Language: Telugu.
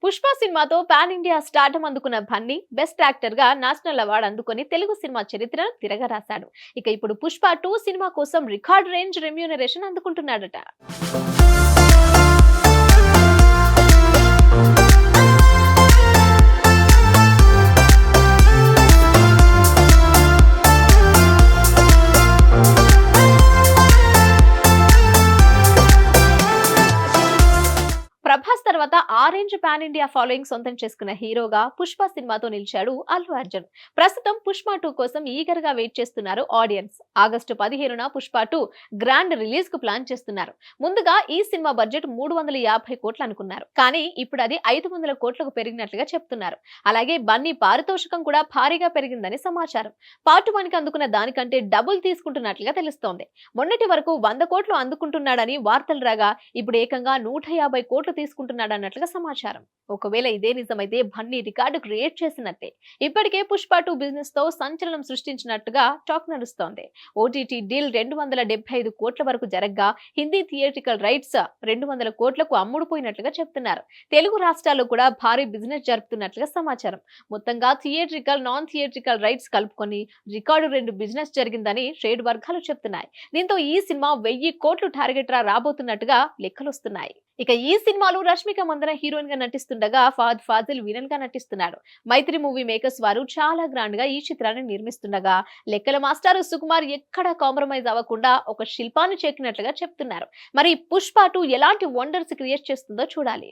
పుష్ప సినిమాతో పాన్ ఇండియా స్టార్డమ్ అందుకున్న బన్నీ బెస్ట్ యాక్టర్ గా నేషనల్ అవార్డు అందుకొని తెలుగు సినిమా చరిత్రను తిరగరాశాడు. ఇక ఇప్పుడు పుష్ప 2 సినిమా కోసం రికార్డ్ రేంజ్ రెమ్యూనరేషన్ అందుకుంటున్నాడట. ప్రభాస్ తర్వాత ఆరెంజ్ పాన్ ఇండియా ఫాలోయింగ్ సొంతం చేసుకున్న హీరోగా పుష్ప సినిమాతో నిలిచాడు అల్లు అర్జున్. ప్రస్తుతం పుష్ప 2 కోసం ఈగర్ గా వెయిట్ చేస్తున్నారు ఆడియన్స్. ఆగస్టు 15న పుష్ప 2 గ్రాండ్ రిలీజ్ కు ప్లాన్ చేస్తున్నారు. ముందుగా ఈ సినిమా బడ్జెట్ 350 కోట్లు అనుకున్నారు, కానీ ఇప్పుడు అది 500 కోట్లకు పెరిగినట్లుగా చెప్తున్నారు. అలాగే బన్నీ పారితోషికం కూడా భారీగా పెరిగిందని సమాచారం. పార్ట్ 1 కి అందుకున్న దానికంటే డబుల్ తీసుకుంటున్నట్లుగా తెలుస్తోంది. మొన్నటి వరకు 100 కోట్లు అందుకుంటున్నాడని వార్తలు రాగా ఇప్పుడు ఏకంగా 150 కోట్లు తీసుకుంటున్నాడన్నట్లుగా సమాచారం. ఒకవేళ ఇదే నిజమైతే బన్నీ రికార్డు క్రియేట్ చేసినట్టే. ఇప్పటికే పుష్ప 2 బిజినెస్ తో సంచలనం సృష్టించినట్టుగా టాక్ నడుస్తోంది. ఓటీటీ డీల్ 275 కోట్ల వరకు జరగ్గా హిందీ థియేట్రికల్ రైట్స్ 200 కోట్లకు అమ్ముడుపోయినట్లుగా చెప్తున్నారు. తెలుగు రాష్ట్రాల్లో కూడా భారీ బిజినెస్ జరుపుతున్నట్లుగా సమాచారం. మొత్తంగా థియేట్రికల్ నాన్ థియేట్రికల్ రైట్స్ కలుపుకొని రికార్డు 2 బిజినెస్ జరిగిందని ట్రేడ్ వర్గాలు చెప్తున్నాయి. దీంతో ఈ సినిమా 1000 కోట్లు టార్గెట్ రాబోతున్నట్టుగా లెక్కలొస్తున్నాయి. ఇక ఈ సినిమాలో రష్మిక మందన హీరోయిన్ గా నటిస్తుండగా ఫహద్ ఫాజిల్ విలన్ గా నటిస్తున్నాడు. మైత్రి మూవీ మేకర్స్ వారు చాలా గ్రాండ్ గా ఈ చిత్రాన్ని నిర్మిస్తుండగా లెక్కల మాస్టర్ సుకుమార్ ఎక్కడా కాంప్రమైజ్ అవ్వకుండా ఒక శిల్పాన్ని చెక్కినట్లుగా చెప్తున్నారు. మరి పుష్ప 2 ఎలాంటి వండర్స్ క్రియేట్ చేస్తుందో చూడాలి.